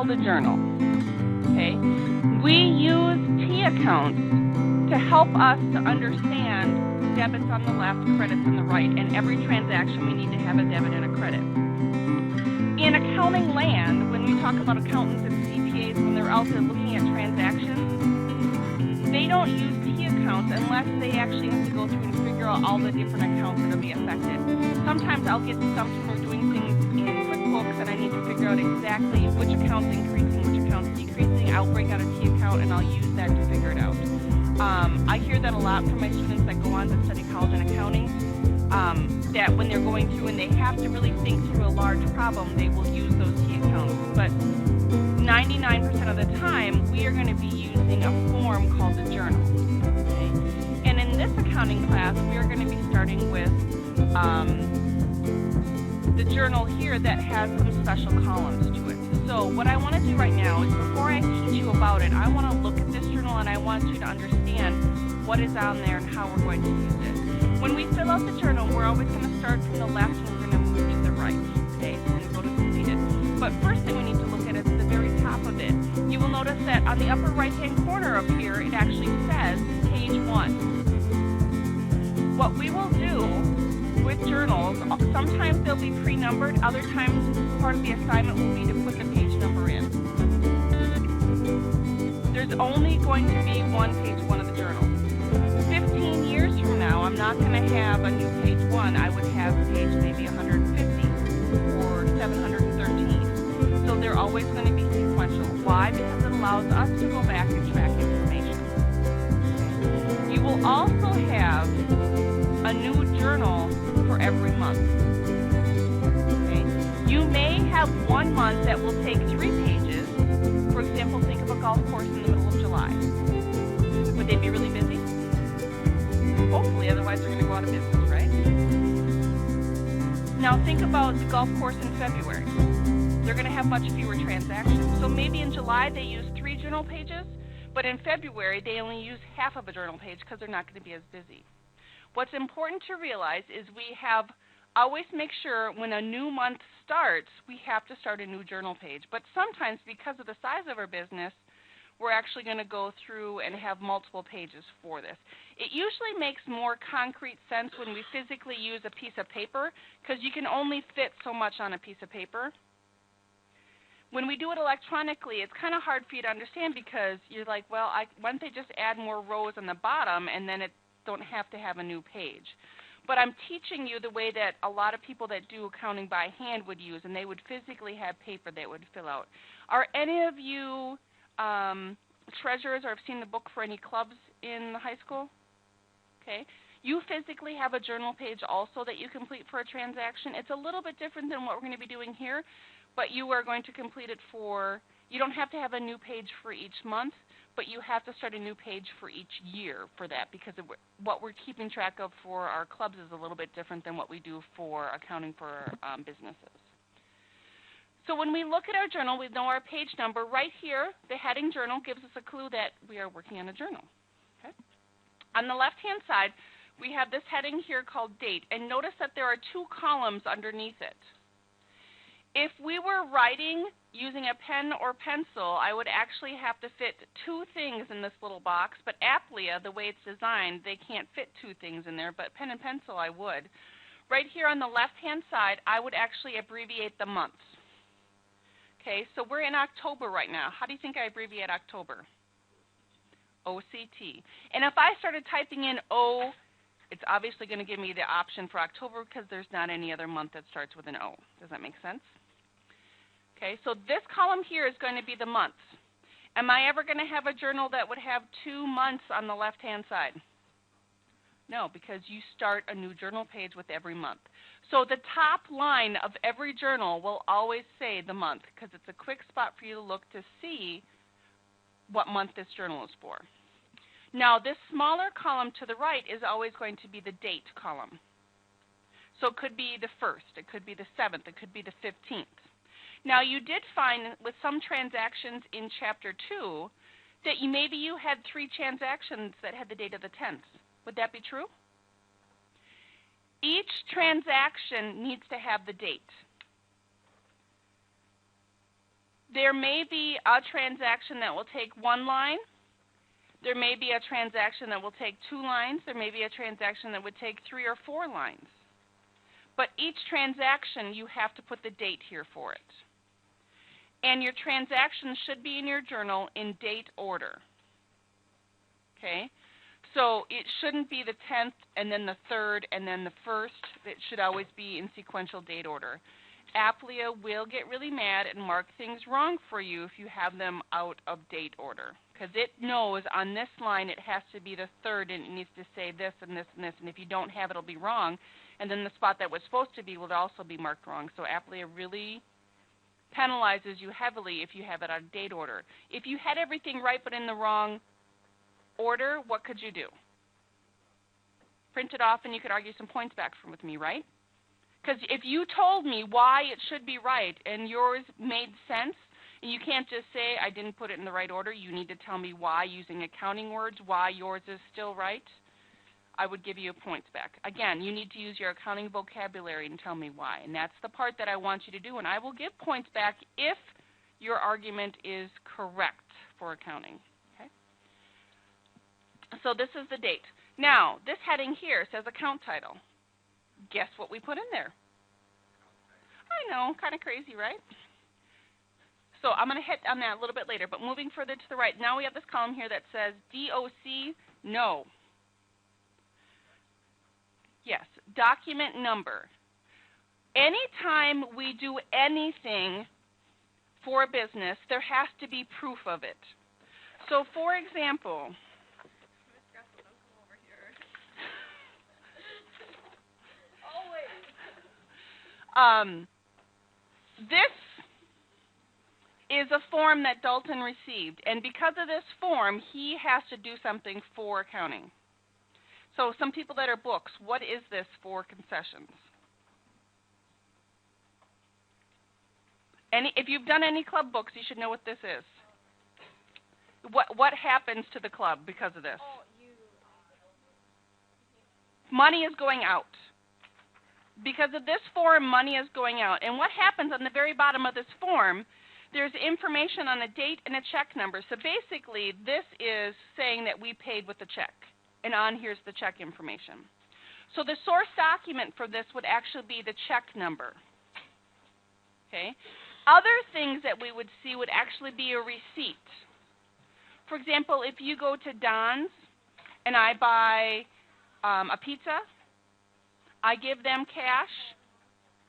called a journal. Okay? We use T accounts to help us to understand debits on the left, credits on the right, and every transaction we need to have a debit and a credit. In accounting land, when we talk about accountants and CPAs, when they're out there looking at transactions, they don't use T accounts unless they actually have to go through and figure out all the different accounts that will be affected. Sometimes I'll get stumped when we're doing things in QuickBooks and I need to figure out exactly which account's increasing, which account's decreasing. I'll break out a T account and I'll use that to figure it out. I hear that a lot from my students that go on to study college and accounting, that when they're going through and they have to really think through a large problem, they will use those T accounts. But 99% of the time, we are going to be using a form called the journal. Okay? And in this accounting class, we are going to be starting with the journal here that has some special columns to it. So what I want to do right now is, before I teach you about it, I want to look at this journal and I want you to understand what is on there and how we're going to use it. When we fill out the journal, we're always going to start from the left and we're going to move to the right. Okay, so we're going to go to completed. But first thing we need to look at is the very top of it. You will notice that on the upper right-hand corner up here, it actually says page 1. What we will do with journals, sometimes they'll be pre-numbered, other times part of the assignment will be to put the page number in. There's only going to be one page 1 of the journal. 15 years from now, I'm not going to have a new page 1. I would have page maybe 150 or 713. So they're always going to be sequential. Why? Because it allows us to go back and track information. You will also have a new journal for every month. Okay? You may have one month that will take 3 pages. For example, think of a golf course in the middle of July. Would they be really busy? Hopefully, otherwise they're going to go out of business, right? Now think about the golf course in February. They're going to have much fewer transactions. So maybe in July they use 3 journal pages, but in February they only use half of a journal page because they're not going to be as busy. What's important to realize is we have always make sure when a new month starts, we have to start a new journal page. But sometimes because of the size of our business, we're actually going to go through and have multiple pages for this. It usually makes more concrete sense when we physically use a piece of paper because you can only fit so much on a piece of paper. When we do it electronically, it's kind of hard for you to understand because you're like, well, why don't they just add more rows on the bottom and then it don't have to have a new page. But I'm teaching you the way that a lot of people that do accounting by hand would use, and they would physically have paper they would fill out. Are any of you treasurers or have seen the book for any clubs in the high school? Okay. You physically have a journal page also that you complete for a transaction. It's a little bit different than what we're going to be doing here, but you are going to complete it for, you don't have to have a new page for each month, but you have to start a new page for each year for that because what we're keeping track of for our clubs is a little bit different than what we do for accounting for businesses. So when we look at our journal, we know our page number. Right here, the heading journal gives us a clue that we are working on a journal. Okay? On the left-hand side, we have this heading here called date, and notice that there are 2 columns underneath it. If we were writing using a pen or pencil, I would actually have to fit 2 things in this little box, but Aplia, the way it's designed, they can't fit 2 things in there, but pen and pencil I would. Right here on the left-hand side, I would actually abbreviate the months. Okay, so we're in October right now. How do you think I abbreviate October? OCT. And if I started typing in O, it's obviously going to give me the option for October because there's not any other month that starts with an O. Does that make sense? Okay, so this column here is going to be the months. Am I ever going to have a journal that would have 2 months on the left-hand side? No, because you start a new journal page with every month. So the top line of every journal will always say the month because it's a quick spot for you to look to see what month this journal is for. Now, this smaller column to the right is always going to be the date column. So it could be the 1st, it could be the 7th, it could be the 15th. Now, you did find with some transactions in Chapter 2 that maybe you had 3 transactions that had the date of the 10th. Would that be true? Each transaction needs to have the date. there may be a transaction that will take 1 line. There may be a transaction that will take 2 lines. There may be a transaction that would take 3 or 4 lines. But each transaction, you have to put the date here for it. And your transactions should be in your journal in date order. Okay? So it shouldn't be the 10th and then the 3rd and then the 1st. It should always be in sequential date order. Aplia will get really mad and mark things wrong for you if you have them out of date order, because it knows on this line it has to be the 3rd and it needs to say this and this and this, and if you don't have it, it'll be wrong, and then the spot that was supposed to be will also be marked wrong. So Aplia really penalizes you heavily if you have it out of date order. If you had everything right but in the wrong order, what could you do? Print it off and you could argue some points back with me, right? Because if you told me why it should be right and yours made sense, and you can't just say, I didn't put it in the right order, you need to tell me why using accounting words, why yours is still right, I would give you points back. Again, you need to use your accounting vocabulary and tell me why. And that's the part that I want you to do, and I will give points back if your argument is correct for accounting. Okay? So this is the date. Now, this heading here says account title. Guess what we put in there? I know, kind of crazy, right? So I'm going to hit on that a little bit later, but moving further to the right, now we have this column here that says DOC, no. Yes, document number. Anytime we do anything for a business, there has to be proof of it. So for example, this is a form that Dalton received, and because of this form, he has to do something for accounting. So some people that are books, what is this for concessions? If you've done any club books, you should know what this is. What happens to the club because of this? Money is going out. Because of this form, money is going out. And what happens on the very bottom of this form, there's information on a date and a check number. So basically, this is saying that we paid with a check. And on here's the check information. So the source document for this would actually be the check number. Okay? Other things that we would see would actually be a receipt. For example, if you go to Don's and I buy a pizza, I give them cash,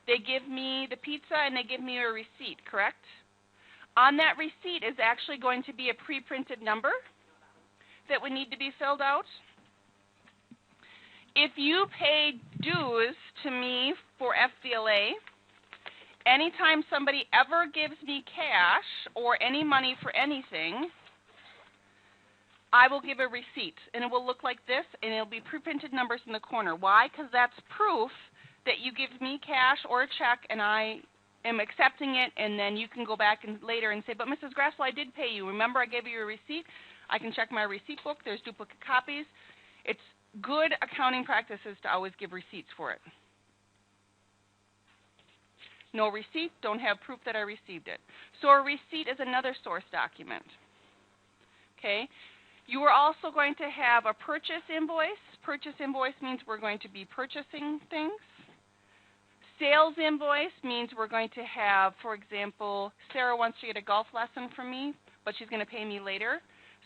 they give me the pizza, and they give me a receipt, correct? On that receipt is actually going to be a pre-printed number that would need to be filled out. If you pay dues to me for FVLA, anytime somebody ever gives me cash or any money for anything, I will give a receipt, and it will look like this, and it will be pre-printed numbers in the corner. Why? Because that's proof that you give me cash or a check, and I am accepting it, and then you can go back and later and say, but Mrs. Grassel, I did pay you. Remember I gave you a receipt? I can check my receipt book. There's duplicate copies. It's good accounting practices to always give receipts for it. No receipt, don't have proof that I received it. So a receipt is another source document. Okay? You are also going to have a purchase invoice. Purchase invoice means we're going to be purchasing things. Sales invoice means we're going to have, for example, Sarah wants to get a golf lesson from me, but she's going to pay me later.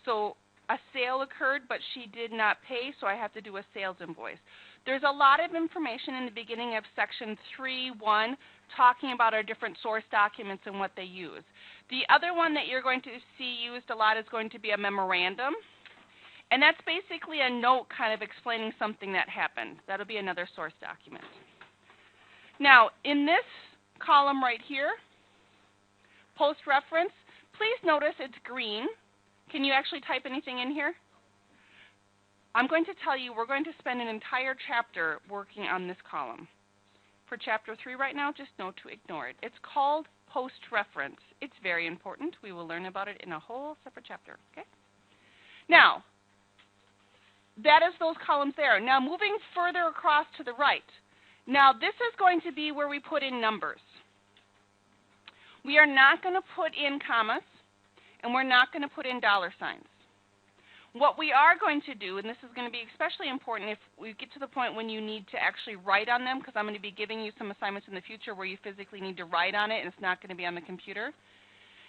So a sale occurred, but she did not pay, so I have to do a sales invoice. There's a lot of information in the beginning of section 3.1 talking about our different source documents and what they use. The other one that you're going to see used a lot is going to be a memorandum. And that's basically a note kind of explaining something that happened. That'll be another source document. Now, in this column right here, post-reference, please notice it's green. Can you actually type anything in here? I'm going to tell you we're going to spend an entire chapter working on this column. For chapter 3 right now, just know to ignore it. It's called post-reference. It's very important. We will learn about it in a whole separate chapter. Okay? Now, that is those columns there. Now, moving further across to the right. Now, this is going to be where we put in numbers. We are not going to put in commas, and we're not going to put in dollar signs. What we are going to do, and this is going to be especially important if we get to the point when you need to actually write on them, because I'm going to be giving you some assignments in the future where you physically need to write on it and it's not going to be on the computer.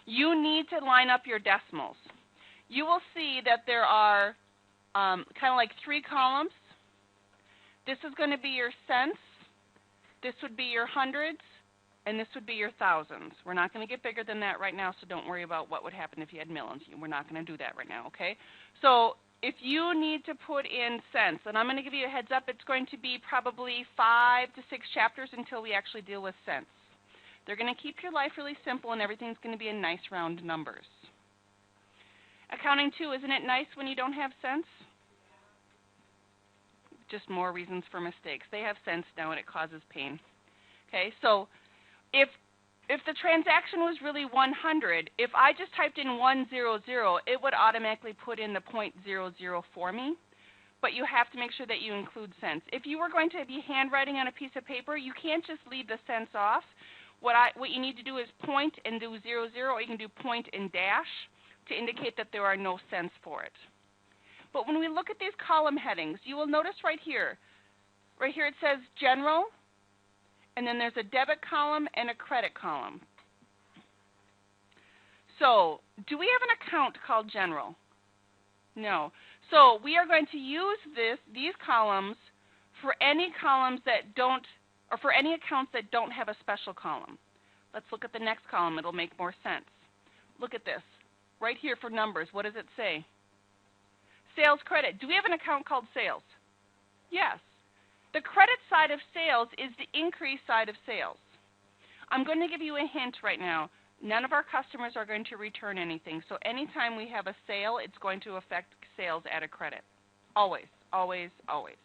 You need to line up your decimals. You will see that there are kind of like 3 columns. This is going to be your cents, this would be your hundreds, and this would be your thousands. We're not going to get bigger than that right now, so don't worry about what would happen if you had millions. We're not going to do that right now, okay? So if you need to put in cents, and I'm going to give you a heads up, it's going to be probably 5 to 6 chapters until we actually deal with cents. They're going to keep your life really simple, and everything's going to be in nice round numbers. Accounting 2, isn't it nice when you don't have cents? Just more reasons for mistakes. They have cents now, and it causes pain. Okay, so if the transaction was really 100, if I just typed in 100, it would automatically put in the 0.00 for me. But you have to make sure that you include cents. If you were going to be handwriting on a piece of paper, you can't just leave the cents off. What you need to do is point and do 00, or you can do point and dash to indicate that there are no cents for it. But when we look at these column headings, you will notice right here it says general, and then there's a debit column and a credit column. So, do we have an account called general? No. So, we are going to use these columns for any columns that don't, or for any accounts that don't have a special column. Let's look at the next column. It'll make more sense. Look at this. Right here for numbers, what does it say? Sales credit. Do we have an account called sales? Yes. The credit side of sales is the increase side of sales. I'm going to give you a hint right now. None of our customers are going to return anything. So anytime we have a sale, it's going to affect sales at a credit. Always, always, always.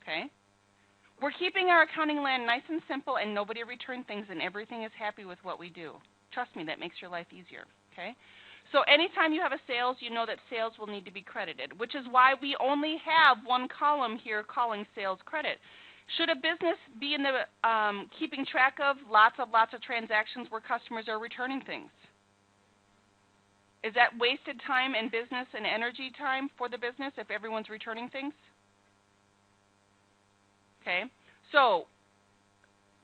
Okay? We're keeping our accounting land nice and simple, and nobody returns things, and everything is happy with what we do. Trust me, that makes your life easier. Okay? So anytime you have a sales, you know that sales will need to be credited, which is why we only have one column here calling sales credit. Should a business be in the keeping track of lots of transactions where customers are returning things? Is that wasted time and business and energy time for the business if everyone's returning things? Okay, so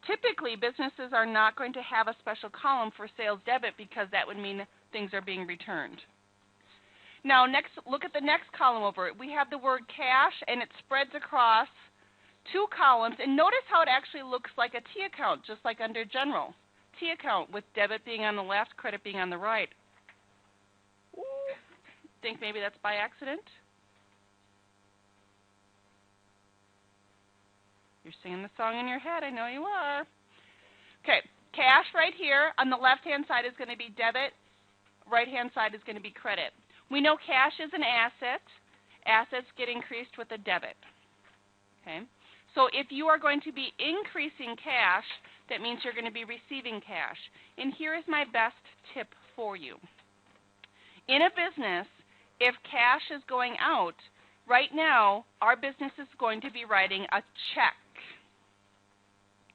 typically businesses are not going to have a special column for sales debit because that would mean things are being returned. Now, next, look at the next column over it. We have the word cash, and it spreads across 2 columns. And notice how it actually looks like a T account, just like under general. T account with debit being on the left, credit being on the right. Ooh, think maybe that's by accident? You're singing the song in your head. I know you are. Okay, cash right here. On the left-hand side is going to be debit. Right-hand side is going to be credit. We know cash is an asset. Assets get increased with a debit. Okay? So if you are going to be increasing cash, that means you're going to be receiving cash. And here is my best tip for you. In a business, if cash is going out, right now, our business is going to be writing a check.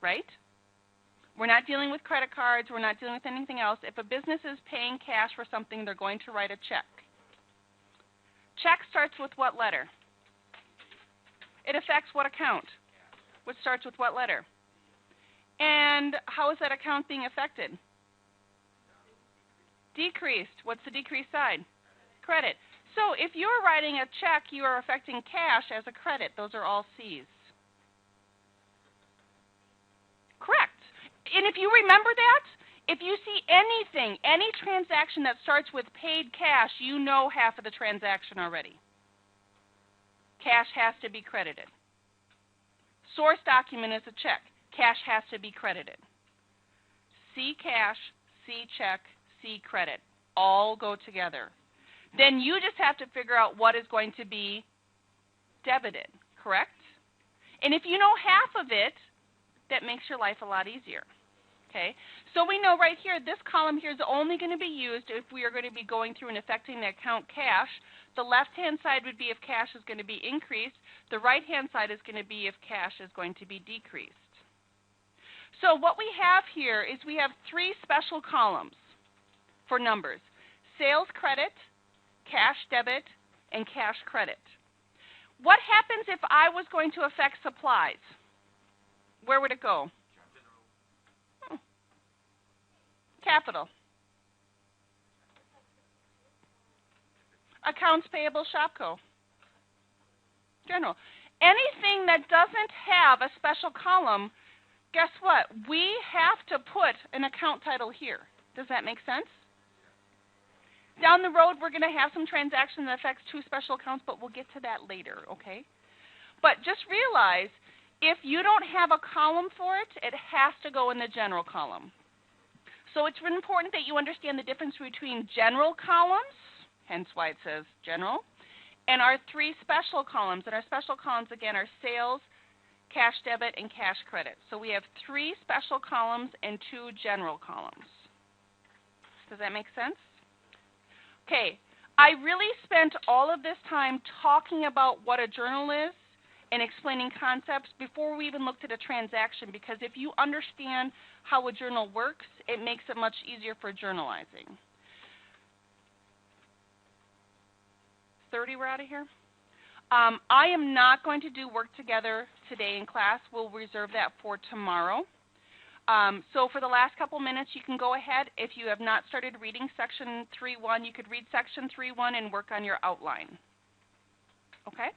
Right? We're not dealing with credit cards. We're not dealing with anything else. If a business is paying cash for something, they're going to write a check. Check starts with what letter? It affects what account? Which starts with what letter? And how is that account being affected? Decreased. What's the decreased side? Credit. So if you're writing a check, you are affecting cash as a credit. Those are all C's. Correct. And if you remember that, if you see anything, any transaction that starts with paid cash, you know half of the transaction already. Cash has to be credited. Source document is a check. Cash has to be credited. C cash, C check, C credit. All go together. Then you just have to figure out what is going to be debited, correct? And if you know half of it, that makes your life a lot easier. Okay, so we know right here, this column here is only going to be used if we are going to be going through and affecting the account cash. The left-hand side would be if cash is going to be increased. The right-hand side is going to be if cash is going to be decreased. So what we have here is we have three special columns for numbers: sales credit, cash debit, and cash credit. What happens if I was going to affect supplies? Where would it go? Capital. Accounts payable, Shopco. General. Anything that doesn't have a special column, guess what? We have to put an account title here. Does that make sense? Down the road, we're going to have some transaction that affects two special accounts, but we'll get to that later, okay? But just realize, if you don't have a column for it, it has to go in the general column. So it's really important that you understand the difference between general columns, hence why it says general, and our three special columns. And our special columns, again, are sales, cash debit, and cash credit. So we have three special columns and two general columns. Does that make sense? Okay, I really spent all of this time talking about what a journal is and explaining concepts before we even looked at a transaction, because if you understand how a journal works, it makes it much easier for journalizing. 30, we're out of here. I am not going to do work together today in class. We'll reserve that for tomorrow. So for the last couple minutes, you can go ahead. If you have not started reading section 3.1, you could read section 3.1 and work on your outline. Okay?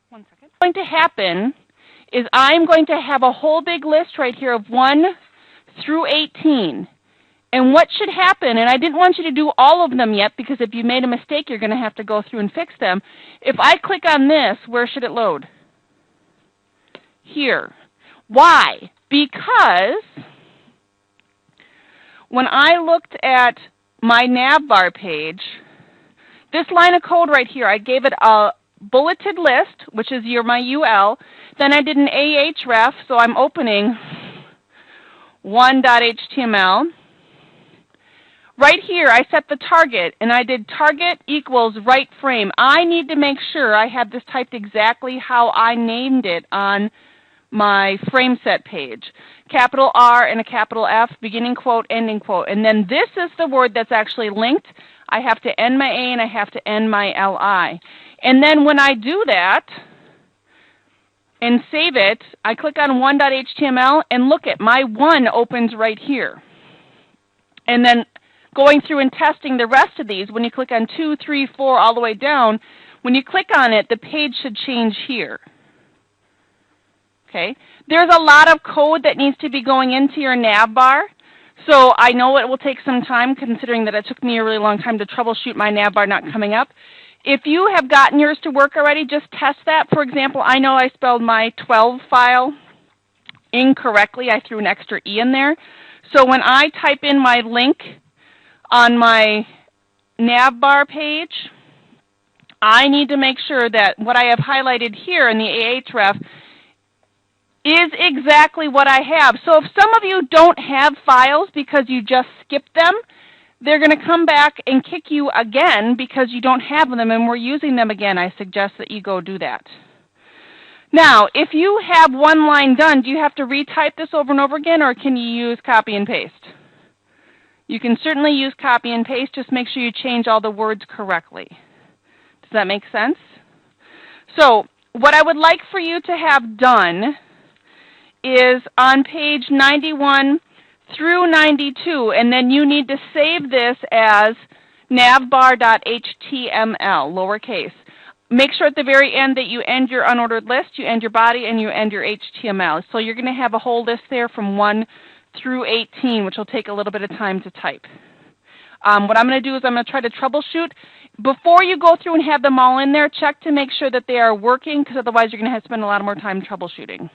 One second. What's going to happen is I'm going to have a whole big list right here of 1 through 18. And what should happen, and I didn't want you to do all of them yet, because if you made a mistake, you're going to have to go through and fix them. If I click on this, where should it load? Here. Why? Because when I looked at my navbar page, this line of code right here, I gave it a bulleted list, which is my UL. Then I did an ahref, so I'm opening 1.html. Right here, I set the target, and I did target equals right frame. I need to make sure I have this typed exactly how I named it on my frame set page. Capital R and a capital F, beginning quote, ending quote. And then this is the word that's actually linked. I have to end my A and I have to end my LI. And then when I do that and save it, I click on 1.html and look at my 1 opens right here. And then going through and testing the rest of these, when you click on 2, 3, 4, all the way down, when you click on it, the page should change here. Okay? There's a lot of code that needs to be going into your navbar. So I know it will take some time, considering that it took me a really long time to troubleshoot my navbar not coming up. If you have gotten yours to work already, just test that. For example, I know I spelled my 12 file incorrectly. I threw an extra E in there. So when I type in my link on my navbar page, I need to make sure that what I have highlighted here in the ahref is exactly what I have. So if some of you don't have files because you just skipped them, they're going to come back and kick you again because you don't have them and we're using them again. I suggest that you go do that. Now, if you have one line done, do you have to retype this over and over again, or can you use copy and paste? You can certainly use copy and paste. Just make sure you change all the words correctly. Does that make sense? So what I would like for you to have done is on page 91 through 92, and then you need to save this as navbar.html, lowercase. Make sure at the very end that you end your unordered list, you end your body, and you end your HTML. So you're going to have a whole list there from 1 through 18, which will take a little bit of time to type. What I'm going to do is I'm going to try to troubleshoot. Before you go through and have them all in there, check to make sure that they are working, because otherwise you're going to have to spend a lot more time troubleshooting.